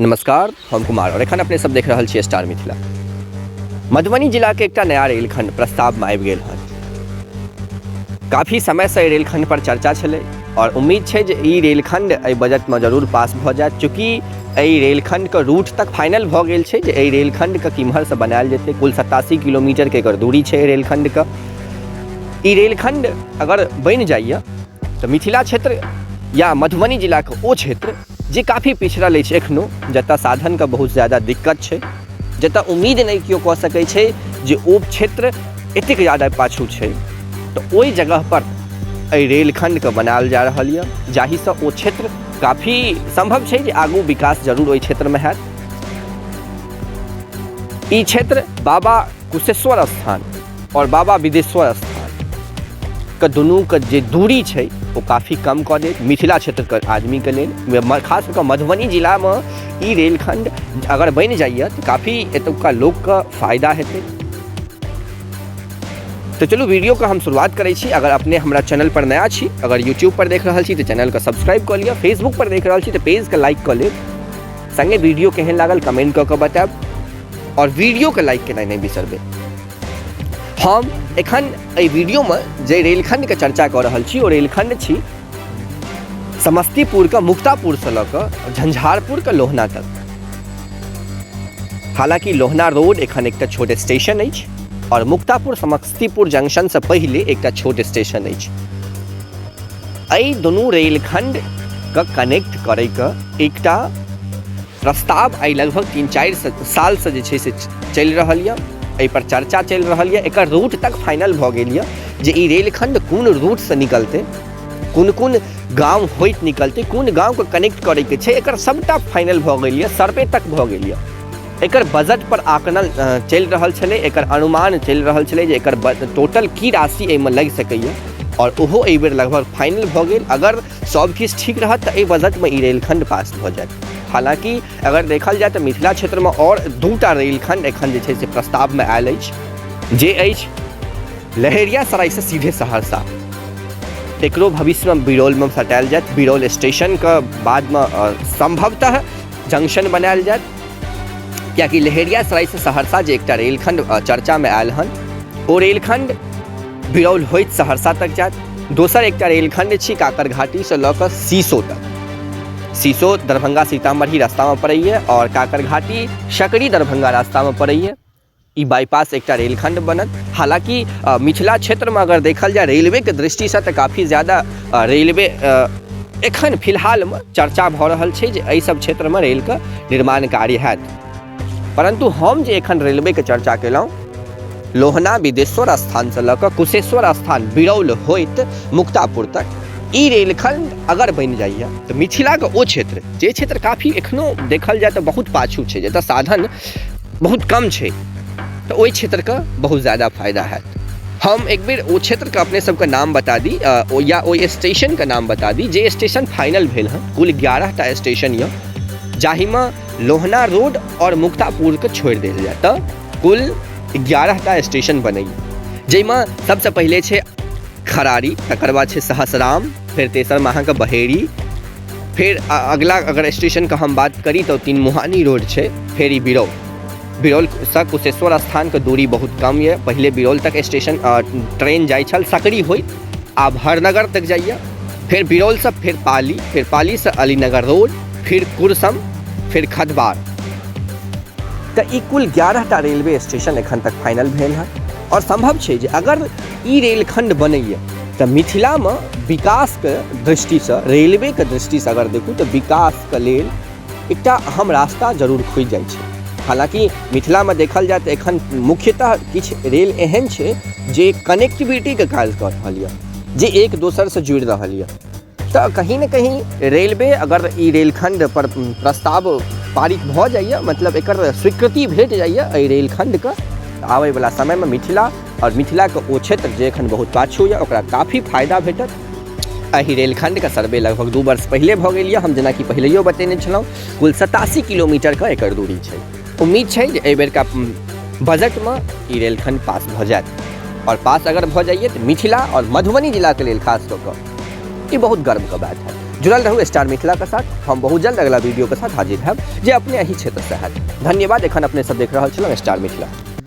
नमस्कार, हम कुमार और एखन अपने सब देख रहल छियै स्टार मिथिला। मधुबनी जिला के एकटा नया रेलखंड प्रस्ताव में आबि गेल हन। काफ़ी समय से रेलखंड पर चर्चा छलै और उम्मीद छै जे ई रेलखंड एहि बजट में जरूर पास भऽ जायत, चूँकि एहि रेलखंड के रूट तक फाइनल भऽ गेल छै जे एहि रेलखंड के किम्हर से बनायल जेतै। कुल 87 किलोमीटर के एकर दूरी छै रेलखंड के। ई रेलखंड अगर बनि जाइए तो मिथिला क्षेत्र या मधुबनी जिला के ओ क्षेत्र जे काफ़ी पिछड़ल अछि एखनो, जतऽ साधन के बहुत ज़्यादा दिक्कत छै, जतऽ उम्मीद नहीं केओ कऽ सकै छै जे ओ क्षेत्र एतेक ज़्यादा पाछू छै, तो ओहि जगह पर एहि रेलखंड के बनायल जा रहल यऽ, जाहिसँ ओ क्षेत्र काफ़ी संभव छै जे आगू विकास जरूर ओहि क्षेत्र में हैत। ई क्षेत्र बाबा कुशेश्वर स्थान और बाबा बिदेश्वर स्थान के दुनू के जे दूरी छै वो काफ़ी कम कऽ देत मिथिला क्षेत्र के आदमी के लेल। खास कऽ मधुबनी जिला में ई रेलखंड अगर बनि जाइए तो काफ़ी एतुका लोक के फायदा हेतै। तो चलू वीडियो के हम शुरुआत करै छी। अगर अपने हमरा चैनल पर नया छी, अगर यूट्यूब पर देख रहल छी तो चैनल के सब्सक्राइब कर लिअ, फेसबुक पर देख रहल छी तो पेज के लाइक कर लेब, संगे वीडियो केहन लागल कमेंट कऽ के बतायब और वीडियो के लाइक केनाइ नहीं बिसरबै। हम एखन एहि वीडियो में जे रेलखंड के चर्चा कर रहल छी ओ रेलखंड छी समस्तीपुर के मुक्तापुर से लऽ कऽ झंझारपुर के लोहना तक। हालांकि लोहना रोड एखन एकटा छोट स्टेशन अछि और मुक्तापुर समस्तीपुर जंक्शन से पहले एकटा छोट स्टेशन अछि। एहि दुनू रेलखंड के कनेक्ट करे के एकटा प्रस्ताव आई लगभग 3-4 साल से जे छै से चलि रहल यऽ, एहि पर चर्चा चलि रहल यऽ। एकर रूट तक फाइनल भऽ गेल यऽ जे ई रेलखंड कोन रूट से निकलते, कोन गांव होइत निकलते, कोन गांव के कनेक्ट करे के छै, एकर सबटा फाइनल भऽ गेल यऽ, सर्वे तक भऽ गेल यऽ। एकर बजट पर आकलन चलि रहल छलै, एकर अनुमान चलि रहल छलै जे एकर टोटल की राशि एहिमे लागि सकैए और ओहो एहि बेर लगभग फाइनल भऽ गेल। अगर सब किछु ठीक रहत तो एहि बजट में ई रेलखंड पास भऽ जायत। हालांकि अगर देखल जाए तो मिथिला क्षेत्र में और 2टा रेलखंड एखन जे छै से प्रस्ताव में आयल अछि, जे अछि लहेरियासराय से सीधे सहरसा। एकरो भविष्य में बिरौल में सटायल जायत, बिरौल स्टेशन के बाद में संभवतः जंक्शन बनायल जायत, कियाकि लहेरियासराय से सहरसा जे एकटा रेलखंड चर्चा में आयल हन ओ रेलखंड बिरौल होइत सहरसा तक जायत। दोसर एकटा रेलखंड छी काकरघाटी से लऽ कऽ सीसो तक। सीसो दरभंगा सीतामढ़ी रास्ता में पड़ैए और काकरघाटी सकरी दरभंगा रास्ता में पड़ैए। ई बाईपास एकटा रेलखंड बनत। हालांकि मिथिला क्षेत्र में अगर देखल जाए रेलवे के दृष्टि से तो काफ़ी ज़्यादा रेलवे एखन फिलहाल में चर्चा भऽ रहल छै जे एहि सब क्षेत्र में रेल के निर्माण कार्य हैत। परंतु हम जे एखन रेलवे के चर्चा केलहुँ, लोहना बिदेश्वर स्थान से लऽ कऽ कुशेश्वर स्थान बिरौल होइत मुक्तापुर तक ई रेलखंड अगर बनि जाइए तो मिथिला के ओ क्षेत्र जे क्षेत्र काफ़ी एखनो देखल जाए तो बहुत पाछू छै, जतऽ साधन बहुत कम छै, तो ओहि क्षेत्र का बहुत ज़्यादा फायदा है। हम एक बेर ओ क्षेत्र का अपने सबके नाम बता दी या ओ स्टेशन का नाम बता दी जे स्टेशन फाइनल भेल हन। कुल 11टा स्टेशन यऽ, जाहि में लोहना रोड और मुक्तापुर के छोड़ देल जाए तो कुल 11टा स्टेशन बनैए, जाहिमे सबसे पहले छै खरारी, तकर बाद छै सहसराम, फिर तेसर में अहाँके बहेड़ी, फिर अगला अगर स्टेशन का हम बात करी तो 3 मुहानी रोड छै, फिर ई बिरौल। बिरौल से कुशेश्वर स्थान के दूरी बहुत कम ये। पहले बिरौल तक स्टेशन ट्रेन जाइ छल, सकरी होइत आब हरनगर तक जाइए, फिर बिरौल से फिर पाली से अलीनगर रोड, फिर कुरसम, फिर खदबार। तो ई कुल 11टा रेलवे स्टेशन एखन तक फाइनल भेल है और संभव छै जे अगर ई रेलखंड बनैए तो मिथिला में विकास के दृष्टि से, रेलवे के दृष्टि से अगर देखू तो विकास के लेल एकटा अहम रास्ता जरूर खुजि जाइ छै। हालांकि मिथिला में देखल जाए तो एखन मुख्यतः किछु रेल एहन छै जे कनेक्टिविटी के काज कर रहल यऽ, जे एक दोसर से जुड़ि रहल यऽ। तो कहीं न कहीं रेलवे अगर ई रेलखंड पर प्रस्ताव पारित भऽ जाइए, मतलब एकर स्वीकृति भेट जाइए एहि रेलखंड के, आबै वाला समय में मिथिला और मिथिला के ओ क्षेत्र जे एखन बहुत पाछू यऽ ओकरा काफ़ी फायदा भेटत। एहि रेलखंड के सर्वे लगभग 2 वर्ष पहले भऽ गेल यऽ, हम जेना कि पहिलेयो बतेने छलहुँ। कुल 87 किलोमीटर का एकर दूरी छै। उम्मीद छै जे एहि बेर का बजट में ई रेलखंड पास भऽ जायत और पास अगर भऽ जाइए तो मिथिला और मधुबनी जिला के लेल खास कऽ ये बहुत गर्व का बात है। जुड़ल रहू स्टार मिथिला के साथ। हम बहुत जल्द अगला वीडियो के साथ हाजिर हैं जे अपने यही क्षेत्र से है। धन्यवाद। एखन अपने सब देख रहा छलहुँ स्टार मिथिला।